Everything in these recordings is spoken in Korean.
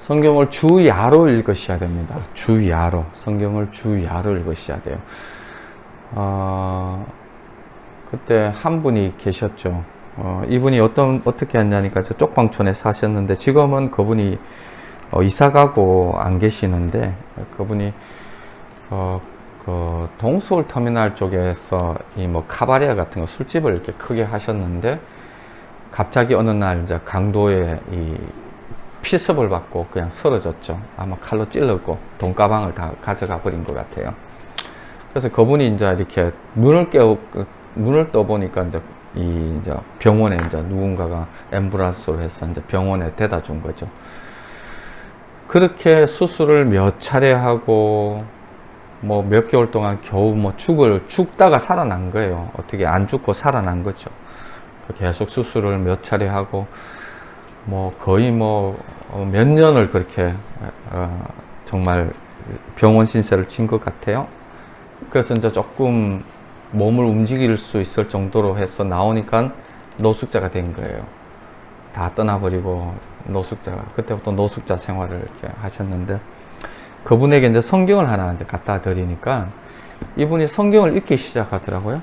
성경을 주야로 읽으셔야 됩니다. 주야로. 성경을 주야로 읽으셔야 돼요. 그때 한 분이 계셨죠. 이분이 어떻게 했냐니까 저 쪽방촌에 사셨는데 지금은 그분이 이사 가고 안 계시는데 그분이 그 동서울 터미널 쪽에서 이 뭐 카바레 같은 거 술집을 이렇게 크게 하셨는데 갑자기 어느 날 이제 강도에 이 피습을 받고 그냥 쓰러졌죠. 아마 칼로 찔렀고 돈가방을 다 가져가 버린 것 같아요. 그래서 그분이 이제 이렇게 눈을 떠 보니까 이제 병원에 이제 누군가가 앰뷸런스로 해서 이제 병원에 데려다 준 거죠. 그렇게 수술을 몇 차례 하고 뭐 몇 개월 동안 겨우 뭐 죽다가 살아난 거예요. 어떻게 안 죽고 살아난 거죠. 계속 수술을 몇 차례 하고 뭐 거의 뭐 몇 년을 그렇게 정말 병원 신세를 진 것 같아요. 그래서 이제 조금 몸을 움직일 수 있을 정도로 해서 나오니까 노숙자가 된 거예요. 다 떠나버리고 노숙자가. 그때부터 노숙자 생활을 이렇게 하셨는데 그분에게 이제 성경을 하나 이제 갖다 드리니까 이분이 성경을 읽기 시작하더라고요.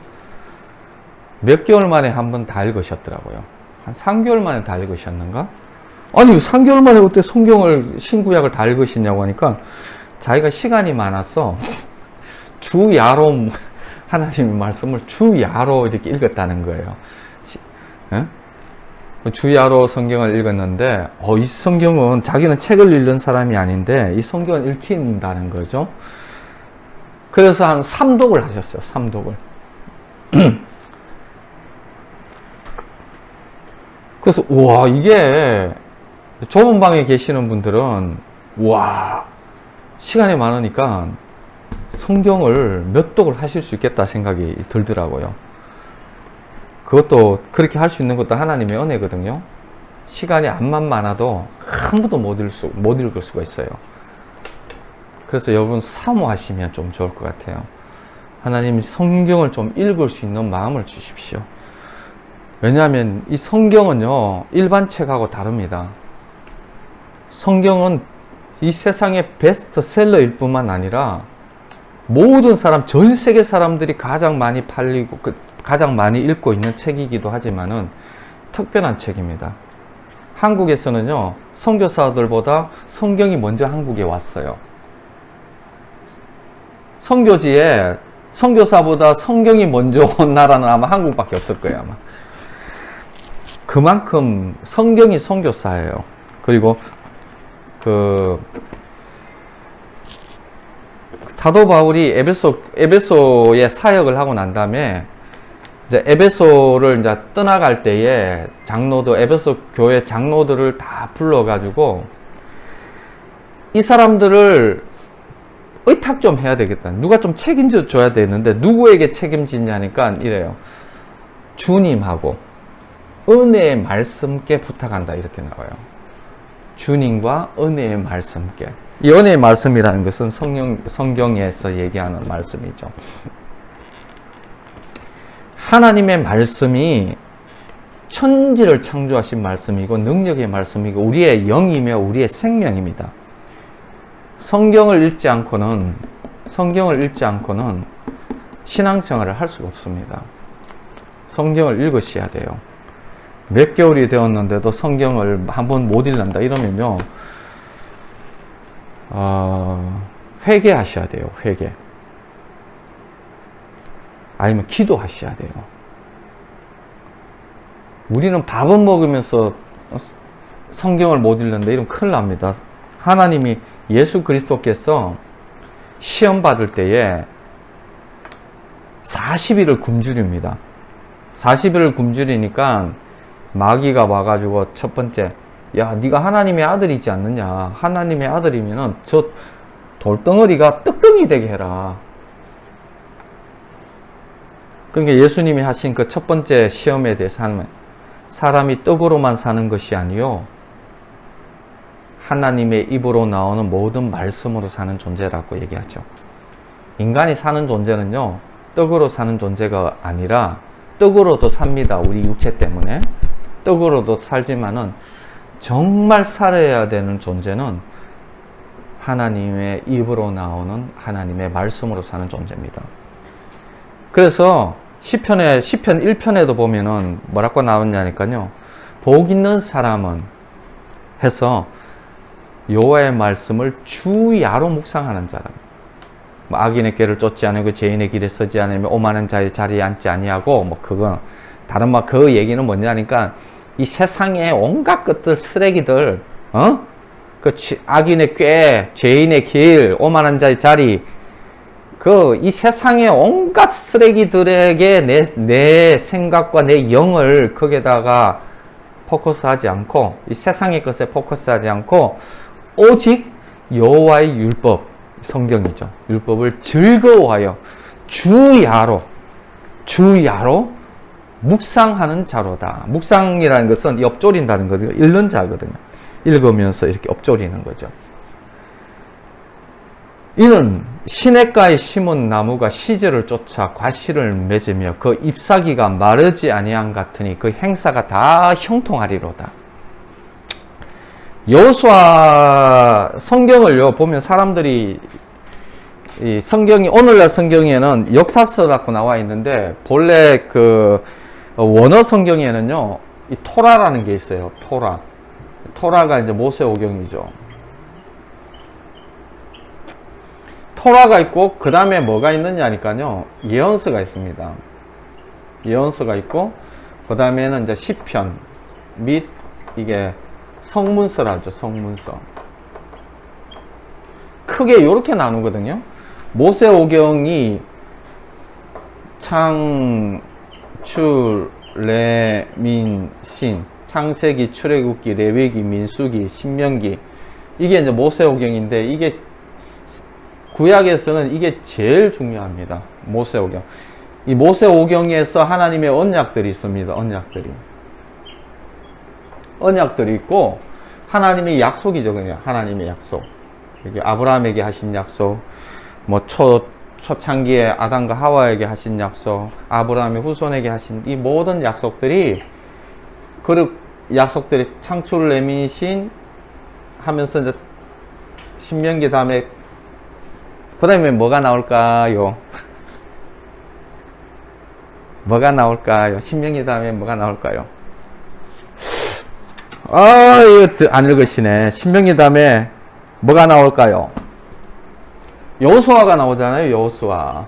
몇 개월 만에 한 번 다 읽으셨더라고요. 한 3개월 만에 다 읽으셨는가? 아니 3개월 만에 어떻게 성경을 신구약을 다 읽으시냐고 하니까 자기가 시간이 많아서 주야로 하나님의 말씀을 주야로 이렇게 읽었다는 거예요. 주야로 성경을 읽었는데 이 성경은 자기는 책을 읽는 사람이 아닌데 이 성경을 읽힌다는 거죠. 그래서 한 3독을 하셨어요. 3독을. 그래서 우와, 이게 좁은 방에 계시는 분들은 우와, 시간이 많으니까 성경을 몇 독을 하실 수 있겠다 생각이 들더라고요. 그것도 그렇게 할 수 있는 것도 하나님의 은혜거든요. 시간이 암만 많아도 한 번도 못 읽을 수가 있어요. 그래서 여러분 사모하시면 좀 좋을 것 같아요. 하나님이 성경을 좀 읽을 수 있는 마음을 주십시오. 왜냐하면 이 성경은요 일반 책하고 다릅니다. 성경은 이 세상의 베스트셀러일 뿐만 아니라 모든 사람, 전 세계 사람들이 가장 많이 팔리고 가장 많이 읽고 있는 책이기도 하지만은 특별한 책입니다. 한국에서는요 선교사들보다 성경이 먼저 한국에 왔어요. 선교지에 선교사보다 성경이 먼저 온 나라는 아마 한국밖에 없을 거예요. 아마 그만큼 성경이 선교사예요. 그리고 사도 바울이 에베소에 사역을 하고 난 다음에 이제 에베소를 이제 떠나갈 때에 에베소 교회 장로들을 다 불러가지고 이 사람들을 의탁 좀 해야 되겠다. 누가 좀 책임져 줘야 되는데 누구에게 책임지냐니까 이래요. 주님하고 은혜의 말씀께 부탁한다 이렇게 나와요. 주님과 은혜의 말씀께. 이 은혜의 말씀이라는 것은 성경에서 얘기하는 말씀이죠. 하나님의 말씀이 천지를 창조하신 말씀이고 능력의 말씀이고 우리의 영이며 우리의 생명입니다. 성경을 읽지 않고는 신앙생활을 할 수가 없습니다. 성경을 읽으셔야 돼요. 몇 개월이 되었는데도 성경을 한번 못 읽는다 이러면요 회개하셔야 돼요. 회개. 아니면 기도하셔야 돼요. 우리는 밥은 먹으면서 성경을 못 읽는데 이러면 큰일 납니다. 하나님이 예수 그리스도께서 시험 받을 때에 40일을 굶주립니다. 40일을 굶주리니까 마귀가 와가지고 첫 번째, 야, 네가 하나님의 아들이지 않느냐. 하나님의 아들이면은 저 돌덩어리가 떡덩이 되게 해라. 그러니까 예수님이 하신 그 첫 번째 시험에 대해서 하면 사람이 떡으로만 사는 것이 아니요 하나님의 입으로 나오는 모든 말씀으로 사는 존재라고 얘기하죠. 인간이 사는 존재는요 떡으로 사는 존재가 아니라 떡으로도 삽니다. 우리 육체 때문에 떡으로도 살지만은 정말 살아야 되는 존재는 하나님의 입으로 나오는 하나님의 말씀으로 사는 존재입니다. 그래서 시편 1편에도 보면은 뭐라고 나오냐니까요. 복 있는 사람은 해서 여호와의 말씀을 주야로 묵상하는 자라. 악인의 꾀를 쫓지 않으고 죄인의 길에 서지 않으며 오만한 자의 자리에 앉지 아니하고 뭐 그거 다른 말 그 얘기는 뭐냐니까 이 세상에 온갖 것들 쓰레기들 그 악인의 꾀, 죄인의 길, 오만한 자의 자리 이 세상의 온갖 쓰레기들에게 내 생각과 내 영을 거기에다가 포커스하지 않고 이 세상의 것에 포커스하지 않고 오직 여호와의 율법 성경이죠. 율법을 즐거워하여 주야로 묵상하는 자로다. 묵상이라는 것은 엎조린다는 거거든요. 읽는 자거든요. 읽으면서 이렇게 엎조리는 거죠. 이는 시냇가에 심은 나무가 시절을 쫓아 과실을 맺으며 그 잎사귀가 마르지 아니한 같으니 그 행사가 다 형통하리로다. 여호수아 성경을요 보면 사람들이 이 성경이 오늘날 성경에는 역사서라고 나와 있는데 본래 그 원어 성경에는요 이 토라라는 게 있어요. 토라가 이제 모세오경이죠. 토라가 있고 그 다음에 뭐가 있느냐니까요 예언서가 있습니다. 예언서가 있고 그 다음에는 이제 시편 및 이게 성문서라죠. 성문서 크게 이렇게 나누거든요. 모세오경이 창출 레민신 창세기 출애굽기 레위기 민수기 신명기 이게 이제 모세오경인데 이게 구약에서는 이게 제일 중요합니다. 모세오경. 이 모세오경에서 하나님의 언약들이 있습니다. 언약들이 있고 하나님의 약속이죠. 그냥 하나님의 약속. 이게 아브라함에게 하신 약속, 뭐 초창기에 아담과 하와에게 하신 약속, 아브라함의 후손에게 하신 이 모든 약속들이 창출 레민신 하면서 이제 신명기 다음에 그 다음에 뭐가 나올까요? 신명기 다음에 뭐가 나올까요? 이거 안 읽으시네. 신명기 다음에 뭐가 나올까요? 여호수아가 나오잖아요. 여호수아.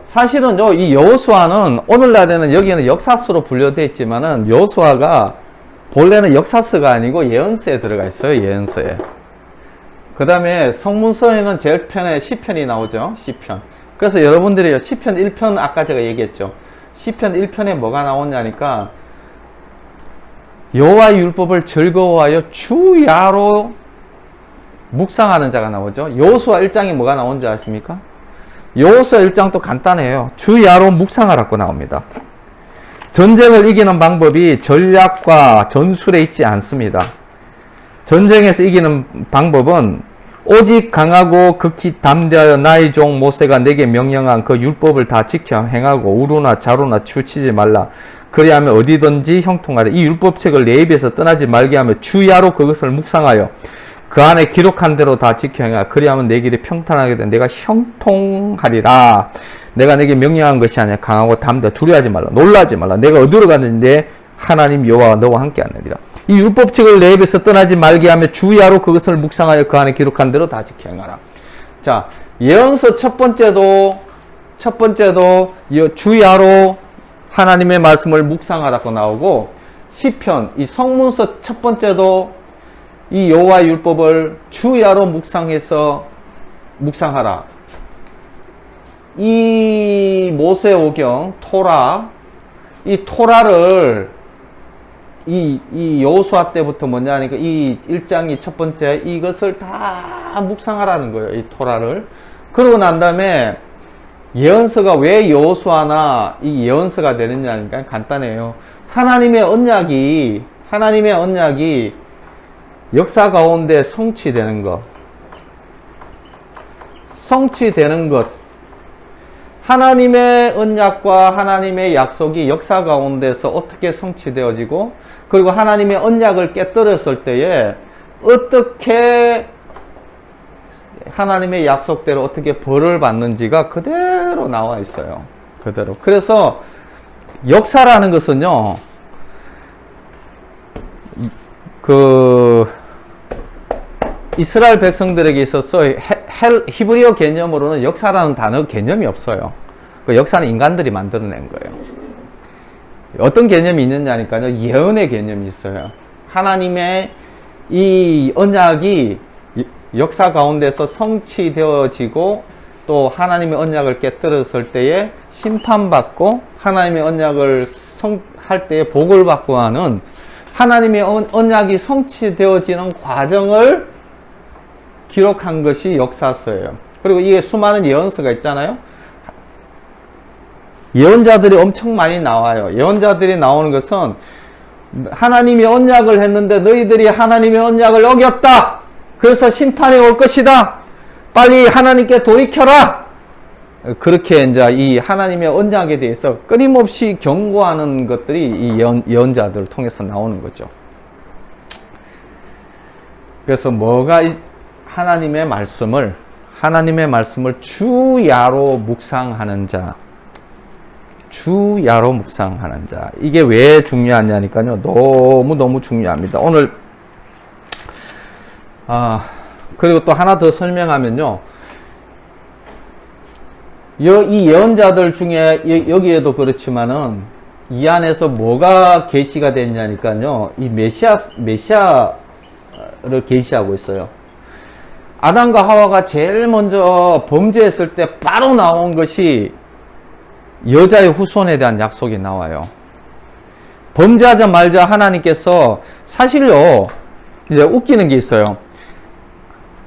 사실은 이 여호수아는 오늘날에는 여기는 역사서로 분류되어 있지만은 여호수아가 본래는 역사서가 아니고 예언서에 들어가 있어요. 예언서에. 그 다음에 성문서에는 제일 편에 시편이 나오죠. 시편. 그래서 여러분들이 시편 1편 아까 제가 얘기했죠. 시편 1편에 뭐가 나오냐니까 여호와의 율법을 즐거워하여 주야로 묵상하는 자가 나오죠. 여호수아 1장이 뭐가 나온지 아십니까? 여호수아 1장도 간단해요. 주야로 묵상하라고 나옵니다. 전쟁을 이기는 방법이 전략과 전술에 있지 않습니다. 전쟁에서 이기는 방법은 오직 강하고 극히 담대하여 나의 종 모세가 내게 명령한 그 율법을 다 지켜 행하고 우루나 자루나 치우치지 말라. 그리하면 어디든지 형통하라. 이 율법책을 내 입에서 떠나지 말게 하며 주야로 그것을 묵상하여 그 안에 기록한 대로 다 지켜 행하라. 그리하면 내 길이 평탄하게 된 내가 형통하리라. 내가 내게 명령한 것이 아니라 강하고 담대 두려워하지 말라. 놀라지 말라. 내가 어디로 갔는데 하나님 여호와가 너와 함께 하느니라. 이 율법책을 내 입에서 떠나지 말게 하며 주야로 그것을 묵상하여 그 안에 기록한 대로 다 지켜 행하라. 자, 예언서 첫 번째도 주야로 하나님의 말씀을 묵상하라고 나오고 시편 이 성문서 첫 번째도 이 여호와의 율법을 주야로 묵상하라. 이 모세오경 이 토라를 이 여호수아 때부터 뭐냐 하니까 이 1장이 첫 번째 이것을 다 묵상하라는 거예요. 이 토라를. 그러고 난 다음에 예언서가 왜 여호수아나 이 예언서가 되느냐 하니까 간단해요. 하나님의 언약이 역사 가운데 성취되는 것. 하나님의 언약과 하나님의 약속이 역사 가운데서 어떻게 성취되어지고, 그리고 하나님의 언약을 깨뜨렸을 때에 어떻게 하나님의 약속대로 어떻게 벌을 받는지가 그대로 나와 있어요. 그대로. 그래서 역사라는 것은요, 이스라엘 백성들에게 있어서 히브리어 개념으로는 역사라는 단어 개념이 없어요. 그 역사는 인간들이 만들어낸 거예요. 어떤 개념이 있느냐니까요. 예언의 개념이 있어요. 하나님의 이 언약이 역사 가운데서 성취되어지고, 또 하나님의 언약을 깨뜨렸을 때에 심판받고, 하나님의 언약을 할 때에 복을 받고 하는 하나님의 언약이 성취되어지는 과정을 기록한 것이 역사서예요. 그리고 이게 수많은 예언서가 있잖아요. 예언자들이 엄청 많이 나와요. 예언자들이 나오는 것은 하나님이 언약을 했는데 너희들이 하나님의 언약을 어겼다. 그래서 심판이 올 것이다. 빨리 하나님께 돌이켜라. 그렇게 이제 이 하나님의 언약에 대해서 끊임없이 경고하는 것들이 이 예언자들을 통해서 나오는 거죠. 그래서 뭐가 하나님의 말씀을 주야로 묵상하는 자, 주야로 묵상하는 자. 이게 왜 중요하냐니까요. 너무 중요합니다. 오늘 그리고 또 하나 더 설명하면요. 이 예언자들 중에 여기에도 그렇지만은 이 안에서 뭐가 계시가 됐냐니까요. 이 메시아를 계시하고 있어요. 아담과 하와가 제일 먼저 범죄했을 때 바로 나온 것이 여자의 후손에 대한 약속이 나와요. 범죄하자마자 하나님께서 사실요, 이제 웃기는 게 있어요.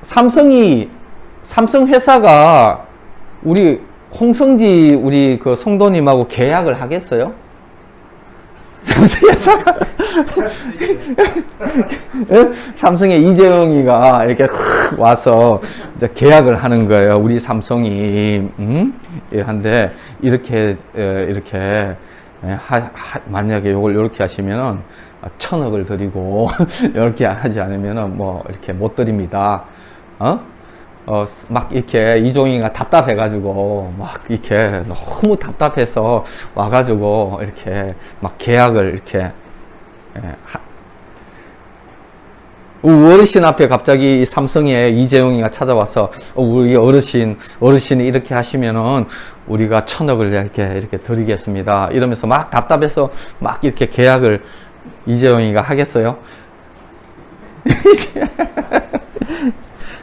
삼성 회사가 우리 홍성지 우리 그 성도님하고 계약을 하겠어요? 삼성 회사가 삼성의 이재용이가 이렇게 와서 이제 계약을 하는 거예요. 우리 삼성이 한데 이렇게 만약에 이걸 이렇게 하시면은 1,000억을 드리고 이렇게 하지 않으면은 뭐 이렇게 못 드립니다. 막 이렇게 이종이가 답답해가지고 막 이렇게 너무 답답해서 와가지고 이렇게 막 계약을 이렇게 어르신 앞에 갑자기 삼성의 이재용이가 찾아와서 우리 어르신이 이렇게 하시면은 우리가 1,000억을 이렇게 드리겠습니다. 이러면서 막 답답해서 막 이렇게 계약을 이재용이가 하겠어요?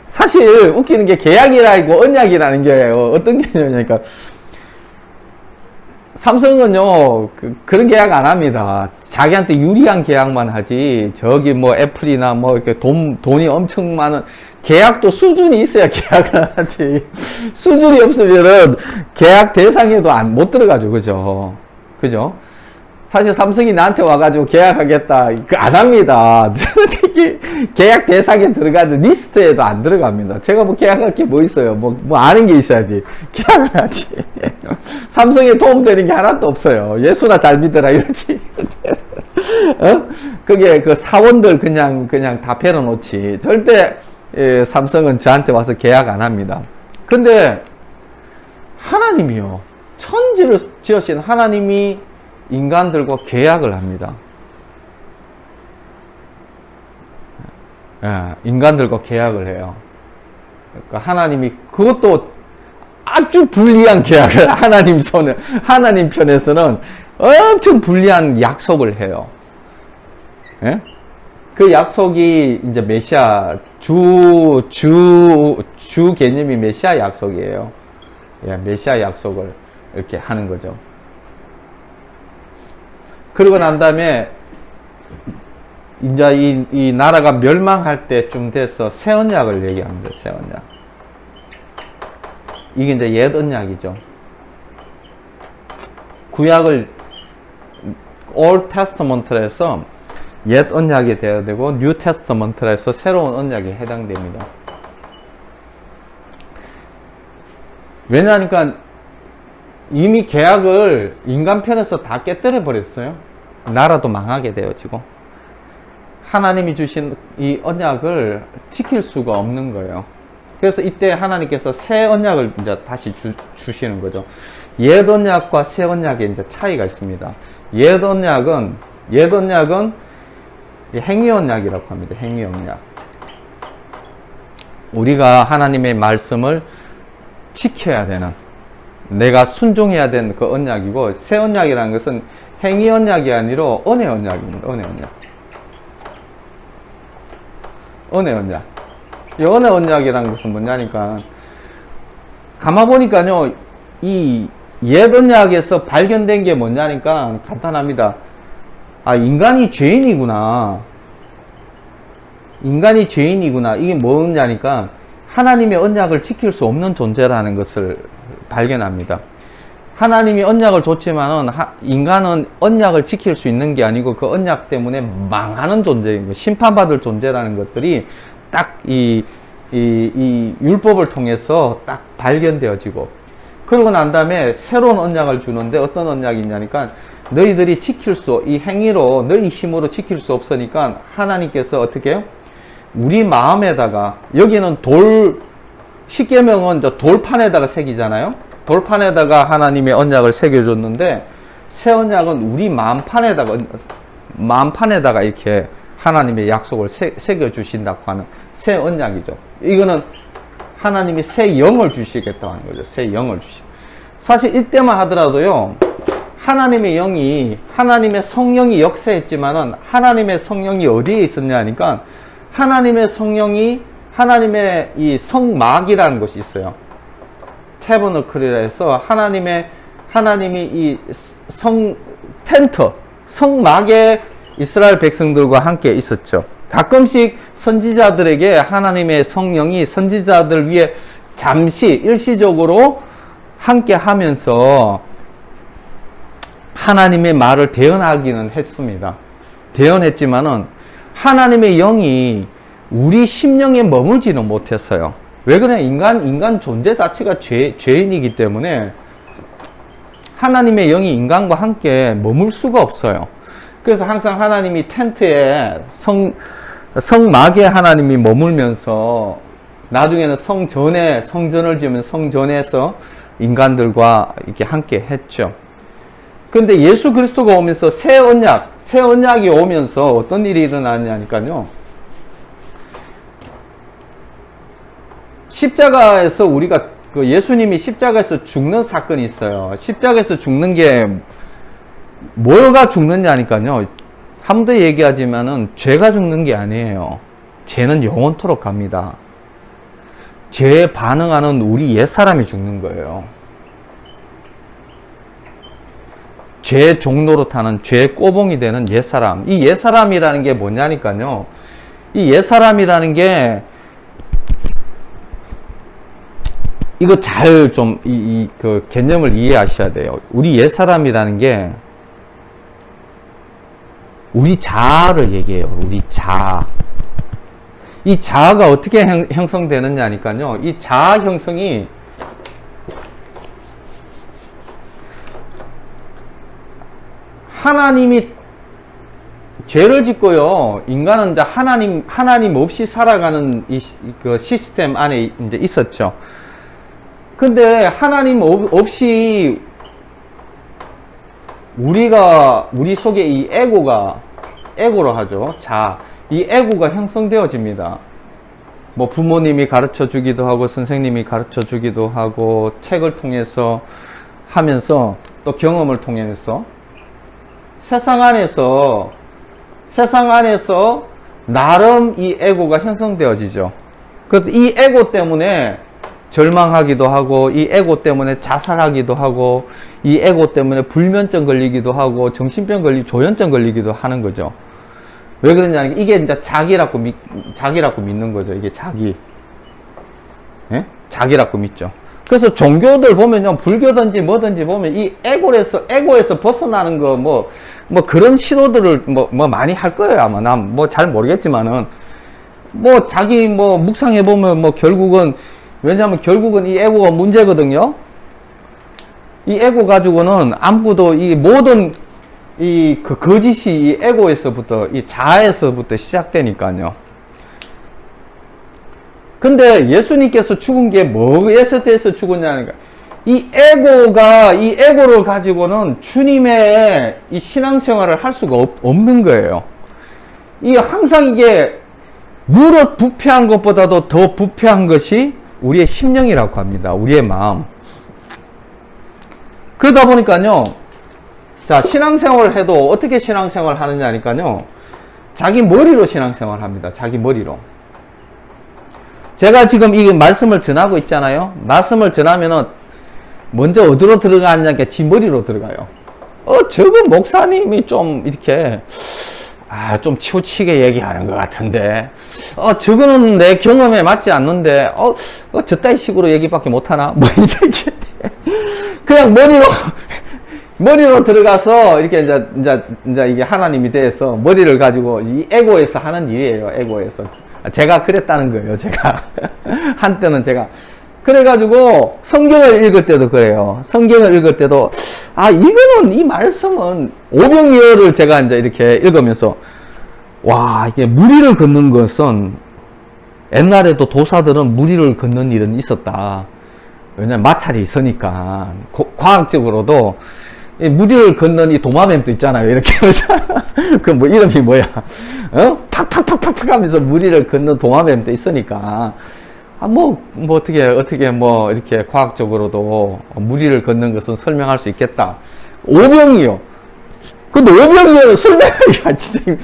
사실 웃기는 게 계약이라고 언약이라는 게 어떤 개념이냐니까, 삼성은요 그런 계약 안 합니다. 자기한테 유리한 계약만 하지, 저기 뭐 애플이나 뭐 이렇게 돈이 엄청 많은 계약도 수준이 있어야 계약을 하지. 수준이 없으면은 계약 대상에도 못 들어가죠. 그죠? 사실 삼성이 나한테 와가지고 계약하겠다, 안 합니다. 특히 계약 대상에 들어가는 리스트에도 안 들어갑니다. 제가 뭐 계약할 게 뭐 있어요? 뭐 아는 게 있어야지 계약을 하지. 삼성에 도움되는 게 하나도 없어요. 예수나 잘 믿어라 이러지. 그게 그 사원들 그냥 다 패러놓지. 절대 삼성은 저한테 와서 계약 안 합니다. 근데 하나님이요, 천지를 지으신 하나님이 인간들과 계약을 합니다. 인간들과 계약을 해요. 그러니까 하나님이 그것도 아주 불리한 계약을 하나님 편에서는 엄청 불리한 약속을 해요. 그 약속이 이제 메시아 주 개념이 메시아 약속이에요. 메시아 약속을 이렇게 하는 거죠. 그러고 난 다음에 이제 이 나라가 멸망할 때쯤 돼서 새 언약을 얘기합니다. 새 언약. 이게 이제 옛 언약이죠. 구약을 Old Testament라 해서 옛 언약이 되어야 되고, New Testament라 해서 새로운 언약에 해당됩니다. 왜냐하니까 이미 계약을 인간 편에서 다 깨뜨려 버렸어요. 나라도 망하게 되어지고 하나님이 주신 이 언약을 지킬 수가 없는 거예요. 그래서 이때 하나님께서 새 언약을 이제 다시 주시는 거죠. 옛 언약과 새 언약에 이제 차이가 있습니다. 옛 언약은 행위 언약이라고 합니다. 행위 언약. 우리가 하나님의 말씀을 지켜야 되는, 내가 순종해야 되는 그 언약이고, 새 언약이라는 것은 행위 언약이 아니라 은혜 언약입니다. 은혜 언약. 은혜 언약. 이 은혜 언약이라는 것은 뭐냐니까, 가만 보니까요, 이 옛 언약에서 발견된 게 뭐냐니까 간단합니다. 아, 인간이 죄인이구나. 인간이 죄인이구나. 이게 뭐냐니까 하나님의 언약을 지킬 수 없는 존재라는 것을 발견합니다. 하나님이 언약을 줬지만은 인간은 언약을 지킬 수 있는 게 아니고 그 언약 때문에 망하는 존재인, 심판받을 존재라는 것들이 딱 이 율법을 통해서 딱 발견되어지고, 그러고 난 다음에 새로운 언약을 주는데 어떤 언약이냐니까 너희들이 이 행위로 너희 힘으로 지킬 수 없으니까 하나님께서 어떻게 해요? 우리 마음에다가, 여기는 십계명은 돌판에다가 새기잖아요. 돌판에다가 하나님의 언약을 새겨줬는데 새 언약은 우리 마음판에다가 이렇게 하나님의 약속을 새겨주신다고 하는 새 언약이죠. 이거는 하나님이 새 영을 주시겠다고 하는 거죠. 새 영을 사실 이때만 하더라도요, 하나님의 성령이 역사했지만은 하나님의 성령이 어디에 있었냐 하니까 하나님의 성령이 하나님의 이 성막이라는 것이 있어요. 태버너클이라 해서 하나님이 이 성막에 이스라엘 백성들과 함께 있었죠. 가끔씩 선지자들에게 하나님의 성령이 선지자들 위해 잠시 일시적으로 함께 하면서 하나님의 말을 대언하기는 했습니다. 대언했지만은 하나님의 영이 우리 심령에 머물지는 못했어요. 왜 그러냐? 인간 존재 자체가 죄인이기 때문에 하나님의 영이 인간과 함께 머물 수가 없어요. 그래서 항상 하나님이 텐트에 성막에 하나님이 머물면서 나중에는 성전을 지으면 성전에서 인간들과 이렇게 함께 했죠. 근데 예수 그리스도가 오면서 새 언약이 오면서 어떤 일이 일어나냐니까요. 십자가에서 예수님이 십자가에서 죽는 사건이 있어요. 십자가에서 죽는 게 뭐가 죽느냐니까요. 한 번 더 얘기하지만은 죄가 죽는 게 아니에요. 죄는 영원토록 갑니다. 죄에 반응하는 우리 옛사람이 죽는 거예요. 죄 종로로 타는 죄의 꼬봉이 되는 옛사람. 이 옛사람이라는 게 뭐냐니까요. 이 옛사람이라는 게 이거 잘 좀 그 개념을 이해하셔야 돼요. 우리 옛사람이라는 게 우리 자아를 얘기해요. 우리 자아. 이 자아가 어떻게 형성되느냐니까요. 이 자아 형성이 하나님이 죄를 짓고요. 인간은 이제 하나님 없이 살아가는 그 시스템 안에 이제 있었죠. 근데 하나님 없이 우리 속에 이 에고로 하죠. 이 에고가 형성되어집니다. 뭐 부모님이 가르쳐 주기도 하고 선생님이 가르쳐 주기도 하고 책을 통해서 하면서 또 경험을 통해서 세상 안에서 나름 이 에고가 형성되어지죠. 그래서 이 에고 때문에 절망하기도 하고, 이 에고 때문에 자살하기도 하고, 이 에고 때문에 불면증 걸리기도 하고, 정신병 조현증 걸리기도 하는 거죠. 왜 그러냐면 이게 이제 자기라고 믿는 거죠. 이게 자기. 예? 자기라고 믿죠. 그래서 종교들 보면요, 불교든지 뭐든지 보면 이 에고에서 벗어나는 거 뭐 그런 시도들을 뭐 많이 할 거예요. 아마 난 뭐 잘 모르겠지만은 뭐 자기 묵상해 보면 결국은, 왜냐하면 결국은 이 에고가 문제거든요. 이 에고 가지고는 아무도 이 모든 그 거짓이 이 에고에서부터, 이 자아에서부터 시작되니까요. 근데 예수님께서 죽은 게 뭐에서 대해서 죽었냐니까. 이 에고를 가지고는 주님의 이 신앙생활을 할 수가 없는 거예요. 이 항상 이게 무릇 부패한 것보다도 더 부패한 것이 우리의 심령이라고 합니다. 우리의 마음. 그러다 보니까요. 자, 신앙생활을 해도 어떻게 신앙생활을 하느냐니까요. 자기 머리로 신앙생활을 합니다. 자기 머리로. 제가 지금 이 말씀을 전하고 있잖아요. 말씀을 전하면은 먼저 어디로 들어가냐니까 지 머리로 들어가요. 저거 목사님이 좀 이렇게 좀 치우치게 얘기하는 것 같은데 저거는 내 경험에 맞지 않는데 저따위 식으로 얘기밖에 못하나? 뭐 이제 그냥 머리로 들어가서 이렇게 이제 이게 하나님이 돼서 머리를 가지고 이 에고에서 하는 일이에요. 에고에서. 제가 그랬다는 거예요. 제가 한때는 제가 그래가지고 성경을 읽을 때도 그래요. 성경을 읽을 때도 이거는 이 말씀은 오병이어를 제가 이제 이렇게 읽으면서 와, 이게 무리를 걷는 것은 옛날에도 도사들은 무리를 걷는 일은 있었다. 왜냐면 마찰이 있으니까 과학적으로도 이 무리를 걷는 이 도마뱀도 있잖아요. 이렇게 그 뭐 이름이 뭐야? 팍팍팍팍팍 하면서 무리를 걷는 도마뱀도 있으니까 어떻게 이렇게 과학적으로도 무리를 걷는 것은 설명할 수 있겠다. 오병이요. 근데 오병이어는 설명하기가 진짜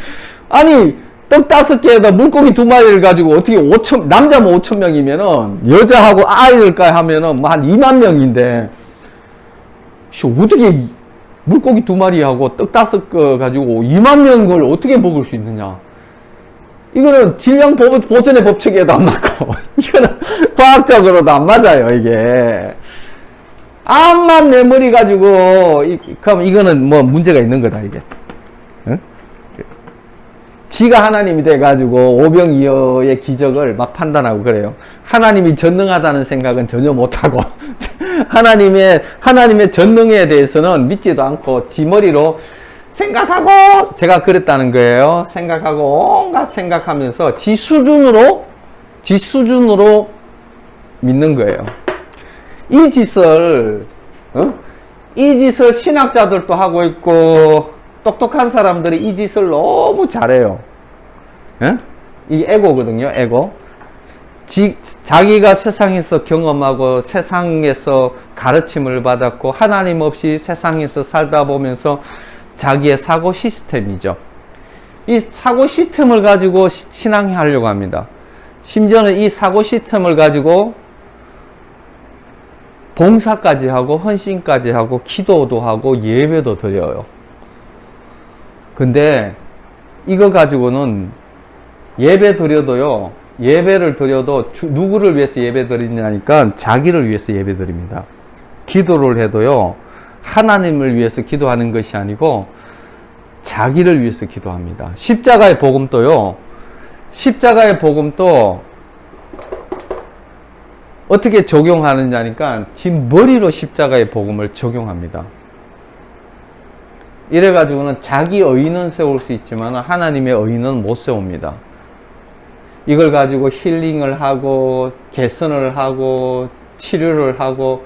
아니 떡 5개에다 물고기 2마리를 가지고 어떻게 남자면 5,000명이면은 여자하고 아이들까지 하면은 뭐 한 2만 명인데 어떻게 물고기 2마리하고 떡 5개 가지고 2만 명을 어떻게 먹을 수 있느냐. 이거는 질량 보존의 법칙에도 안 맞고, 이거는 과학적으로도 안 맞아요, 이게. 암만 내 머리 가지고, 그럼 이거는 뭐 문제가 있는 거다, 이게. 응? 지가 하나님이 돼가지고 오병이어의 기적을 막 판단하고 그래요. 하나님이 전능하다는 생각은 전혀 못하고, 하나님의 전능에 대해서는 믿지도 않고, 지 머리로 생각하고 제가 그랬다는 거예요. 생각하고 온갖 생각하면서 지 수준으로 믿는 거예요. 이 짓을 신학자들도 하고 있고 똑똑한 사람들이 이 짓을 너무 잘해요. 이 에고거든요. 에고. 자기가 세상에서 경험하고 세상에서 가르침을 받았고 하나님 없이 세상에서 살다 보면서 자기의 사고 시스템이죠. 이 사고 시스템을 가지고 신앙하려고 합니다. 심지어는 이 사고 시스템을 가지고 봉사까지 하고 헌신까지 하고 기도도 하고 예배도 드려요. 근데 이거 가지고는 예배를 드려도 누구를 위해서 예배 드리냐니까 자기를 위해서 예배 드립니다. 기도를 해도요. 하나님을 위해서 기도하는 것이 아니고 자기를 위해서 기도합니다. 십자가의 복음도요. 십자가의 복음도 어떻게 적용하느냐니까 지 머리로 십자가의 복음을 적용합니다. 이래가지고는 자기 의의는 세울 수 있지만 하나님의 의의는 못 세웁니다. 이걸 가지고 힐링을 하고 개선을 하고 치료를 하고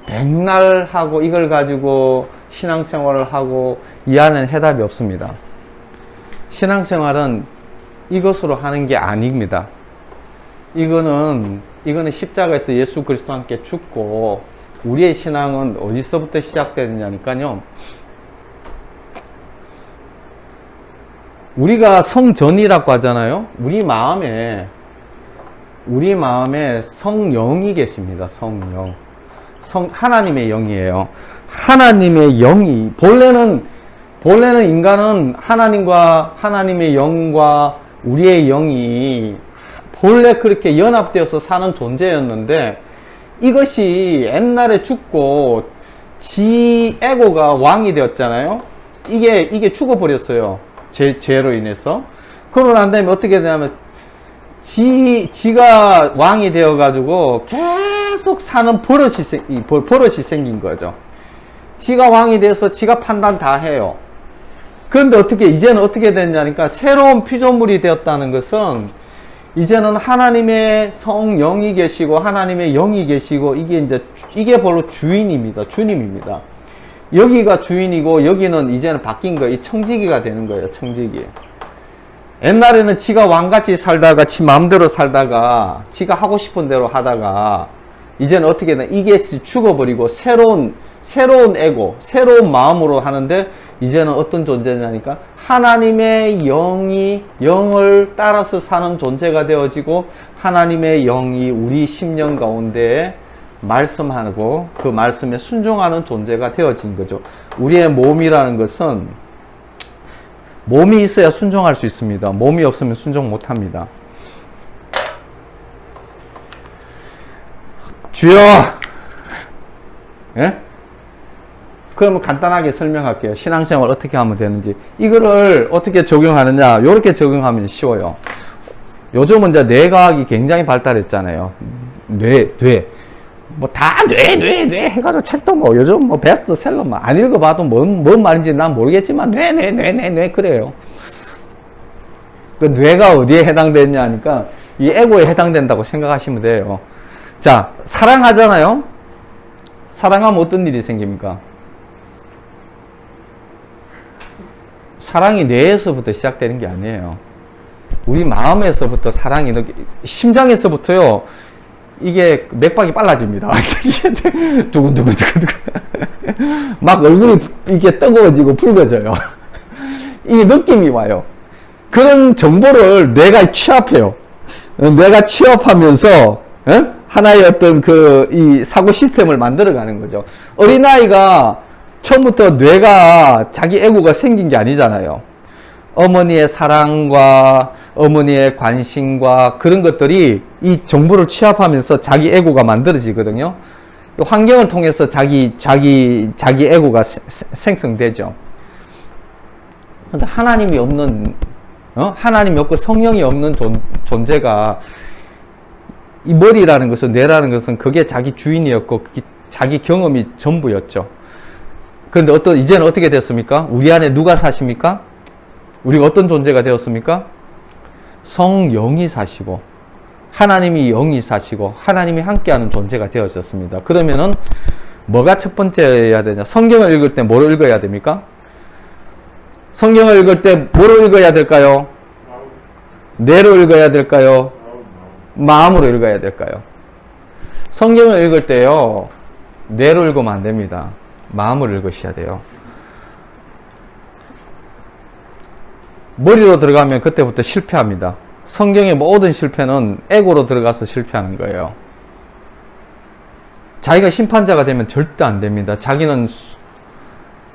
백날 하고 이걸 가지고 신앙생활을 하고 이 안에는 해답이 없습니다. 신앙생활은 이것으로 하는 게 아닙니다. 이거는 십자가에서 예수 그리스도와 함께 죽고 우리의 신앙은 어디서부터 시작되느냐니까요. 우리가 성전이라고 하잖아요. 우리 마음에 성령이 계십니다. 성령. 하나님의 영이에요. 하나님의 영이 본래는 인간은 하나님의 영과 우리의 영이 본래 그렇게 연합되어서 사는 존재였는데 이것이 옛날에 죽고 지 에고가 왕이 되었잖아요. 이게 죽어버렸어요. 죄로 인해서. 그러고 난 다음에 어떻게 되냐면 지가 왕이 되어가지고 계속 사는 버릇이 생긴 거죠. 지가 왕이 돼서 지가 판단 다 해요. 그런데 이제는 어떻게 됐냐니까, 새로운 피조물이 되었다는 것은, 이제는 하나님의 성령이 계시고, 하나님의 영이 계시고, 이게 바로 주인입니다. 주님입니다. 여기가 주인이고, 여기는 이제는 바뀐 거예요. 이 청지기가 되는 거예요. 청지기. 옛날에는 지가 왕같이 살다가, 지 마음대로 살다가, 지가 하고 싶은 대로 하다가, 이제는 어떻게 되나, 이게 죽어버리고, 새로운 에고, 새로운 마음으로 하는데, 이제는 어떤 존재냐니까, 하나님의 영을 따라서 사는 존재가 되어지고, 하나님의 영이 우리 심령 가운데 말씀하고, 그 말씀에 순종하는 존재가 되어진 거죠. 우리의 몸이라는 것은, 몸이 있어야 순종할 수 있습니다. 몸이 없으면 순종 못 합니다. 주여! 예? 그러면 간단하게 설명할게요. 신앙생활 어떻게 하면 되는지. 이거를 어떻게 적용하느냐, 이렇게 적용하면 쉬워요. 요즘은 이제 뇌과학이 굉장히 발달했잖아요. 뇌. 뭐 다 뇌 해가지고 책도 뭐 요즘 뭐 베스트셀러 안 읽어봐도 뭔 말인지 난 모르겠지만 뇌 그래요. 그 뇌가 어디에 해당되냐 하니까 이 에고에 해당된다고 생각하시면 돼요. 자, 사랑하잖아요. 사랑하면 어떤 일이 생깁니까? 사랑이 뇌에서부터 시작되는 게 아니에요. 우리 마음에서부터 사랑이, 심장에서부터요, 이게 맥박이 빨라집니다. 두근두근. 막 얼굴이 이게 뜨거워지고 붉어져요. 이 느낌이 와요. 그런 정보를 뇌가 취합해요. 뇌가 취합하면서, 하나의 어떤 이 사고 시스템을 만들어가는 거죠. 어린아이가 처음부터 뇌가 자기 에고가 생긴 게 아니잖아요. 어머니의 사랑과 어머니의 관심과 그런 것들이 이 정보를 취합하면서 자기 에고가 만들어지거든요. 환경을 통해서 자기 에고가 생성되죠. 그런데 하나님이 없는, 하나님이 없고 성령이 없는 존재가, 이 머리라는 것은, 뇌라는 것은 그게 자기 주인이었고, 그게 자기 경험이 전부였죠. 그런데 이제는 어떻게 됐습니까? 우리 안에 누가 사십니까? 우리가 어떤 존재가 되었습니까? 성령이 사시고, 하나님이 영이 사시고, 하나님이 함께하는 존재가 되어졌습니다. 그러면은, 뭐가 첫 번째여야 되냐? 성경을 읽을 때 뭐를 읽어야 됩니까? 성경을 읽을 때 뭐로 읽어야 될까요? 뇌로 읽어야 될까요? 마음으로 읽어야 될까요? 성경을 읽을 때요, 뇌로 읽으면 안 됩니다. 마음으로 읽으셔야 돼요. 머리로 들어가면 그때부터 실패합니다. 성경의 모든 실패는 에고로 들어가서 실패하는 거예요. 자기가 심판자가 되면 절대 안 됩니다. 자기는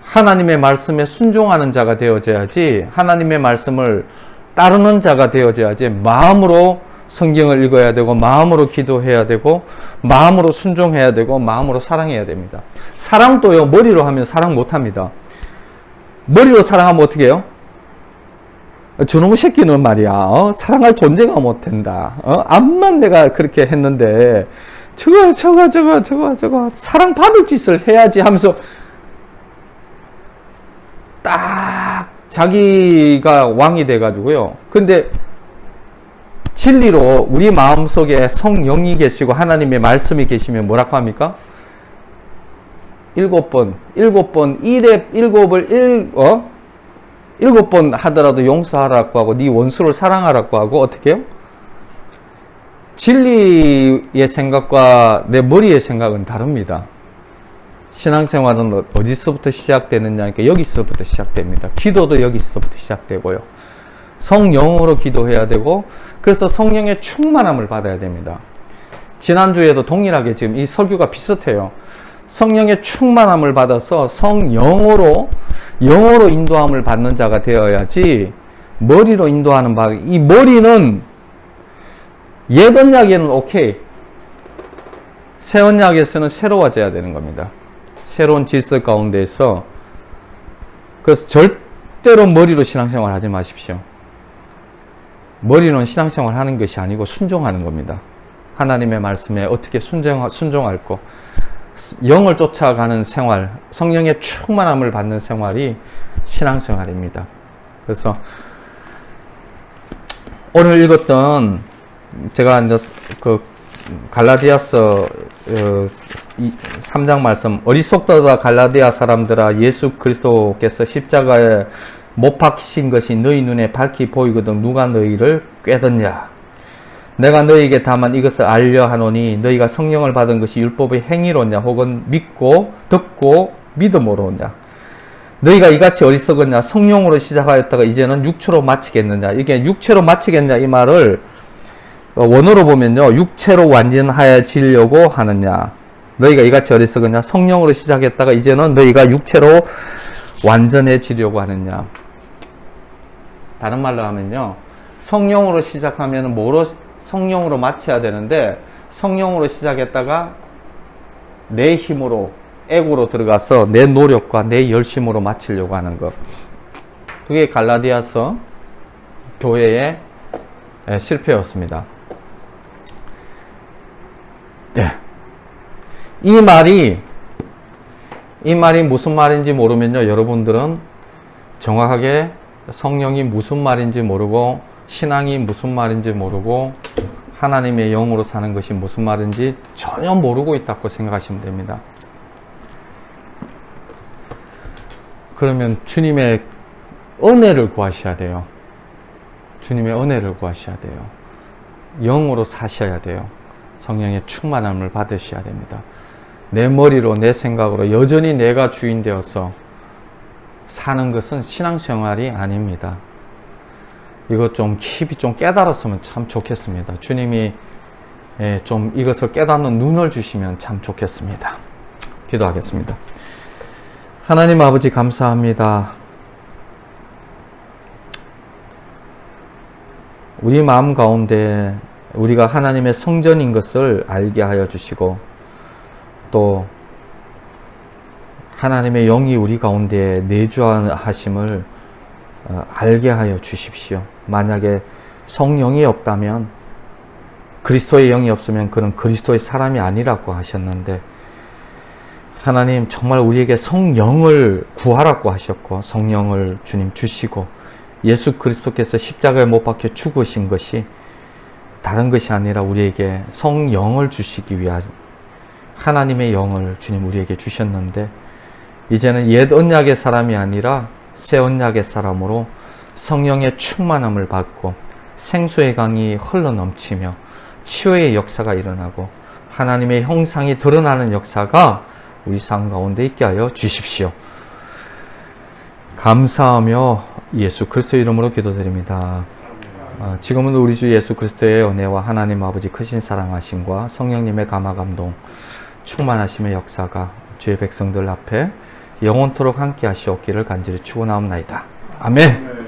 하나님의 말씀에 순종하는 자가 되어져야지, 하나님의 말씀을 따르는 자가 되어져야지, 마음으로 성경을 읽어야 되고, 마음으로 기도해야 되고, 마음으로 순종해야 되고, 마음으로 사랑해야 됩니다. 사랑도요, 머리로 하면 사랑 못 합니다. 머리로 사랑하면 어떻게 해요? 저놈의 새끼는 말이야, 사랑할 존재가 못 된다. 암만 내가 그렇게 했는데, 저거, 사랑 받을 짓을 해야지 하면서, 딱, 자기가 왕이 돼가지고요. 근데, 진리로 우리 마음속에 성령이 계시고 하나님의 말씀이 계시면 뭐라고 합니까? 7번, 7번 하더라도 용서하라고 하고, 네 원수를 사랑하라고 하고, 어떻게 해요? 진리의 생각과 내 머리의 생각은 다릅니다. 신앙생활은 어디서부터 시작되느냐, 그러니까 여기서부터 시작됩니다. 기도도 여기서부터 시작되고요. 성령으로 기도해야 되고, 그래서 성령의 충만함을 받아야 됩니다. 지난주에도 동일하게 지금 이 설교가 비슷해요. 성령의 충만함을 받아서 영어로 인도함을 받는 자가 되어야지, 머리로 인도하는 이 머리는 옛 언약에는 오케이, 새 언약에서는 새로워져야 되는 겁니다. 새로운 질서 가운데에서. 그래서 절대로 머리로 신앙생활 하지 마십시오. 머리로는 신앙생활 하는 것이 아니고 순종하는 겁니다. 하나님의 말씀에 어떻게 순종할 거, 영을 쫓아가는 생활, 성령의 충만함을 받는 생활이 신앙생활입니다. 그래서 오늘 읽었던 제가 이제 그 갈라디아서 3장 말씀, 어리석도다 갈라디아 사람들아, 예수 그리스도께서 십자가에 못 박히신 것이 너희 눈에 밝히 보이거든 누가 너희를 꾀더냐. 내가 너희에게 다만 이것을 알려 하노니 너희가 성령을 받은 것이 율법의 행위로냐 혹은 믿고 듣고 믿음으로냐. 너희가 이같이 어리석었냐. 성령으로 시작하였다가 이제는 육체로 마치겠느냐. 이게 육체로 마치겠냐 이 말을 원어로 보면요, 육체로 완전하여지려고 하느냐. 너희가 이같이 어리석었냐. 성령으로 시작했다가 이제는 너희가 육체로 완전해지려고 하느냐. 다른 말로 하면요, 성령으로 시작하면 뭐로 성령으로 마쳐야 되는데, 성령으로 시작했다가 내 힘으로, 에고로 들어가서 내 노력과 내 열심으로 마치려고 하는 것. 그게 갈라디아서 교회의 실패였습니다. 네. 이 말이 무슨 말인지 모르면요, 여러분들은 정확하게 성령이 무슨 말인지 모르고, 신앙이 무슨 말인지 모르고, 하나님의 영으로 사는 것이 무슨 말인지 전혀 모르고 있다고 생각하시면 됩니다. 그러면 주님의 은혜를 구하셔야 돼요. 주님의 은혜를 구하셔야 돼요. 영으로 사셔야 돼요. 성령의 충만함을 받으셔야 됩니다. 내 머리로, 내 생각으로 여전히 내가 주인 되어서 사는 것은 신앙생활이 아닙니다. 이것 좀 깊이 좀 깨달았으면 참 좋겠습니다. 주님이 좀 이것을 깨닫는 눈을 주시면 참 좋겠습니다. 기도하겠습니다. 하나님 아버지 감사합니다. 우리 마음 가운데 우리가 하나님의 성전인 것을 알게 하여 주시고, 또 하나님의 영이 우리 가운데 내주하심을 알게 하여 주십시오. 만약에 성령이 없다면, 그리스도의 영이 없으면 그는 그리스도의 사람이 아니라고 하셨는데, 하나님 정말 우리에게 성령을 구하라고 하셨고, 성령을 주님 주시고, 예수 그리스도께서 십자가에 못 박혀 죽으신 것이 다른 것이 아니라 우리에게 성령을 주시기 위한 하나님의 영을 주님 우리에게 주셨는데, 이제는 옛 언약의 사람이 아니라 새 언약의 사람으로 성령의 충만함을 받고 생수의 강이 흘러넘치며 치유의 역사가 일어나고 하나님의 형상이 드러나는 역사가 우리 삶 가운데 있게 하여 주십시오. 감사하며 예수 그리스도의 이름으로 기도드립니다. 지금은 우리 주 예수 그리스도의 은혜와 하나님 아버지 크신 사랑하심과 성령님의 감화 감동 충만하심의 역사가 주의 백성들 앞에 영원토록 함께 하시옵기를 간절히 축원하옵나이다. 아멘.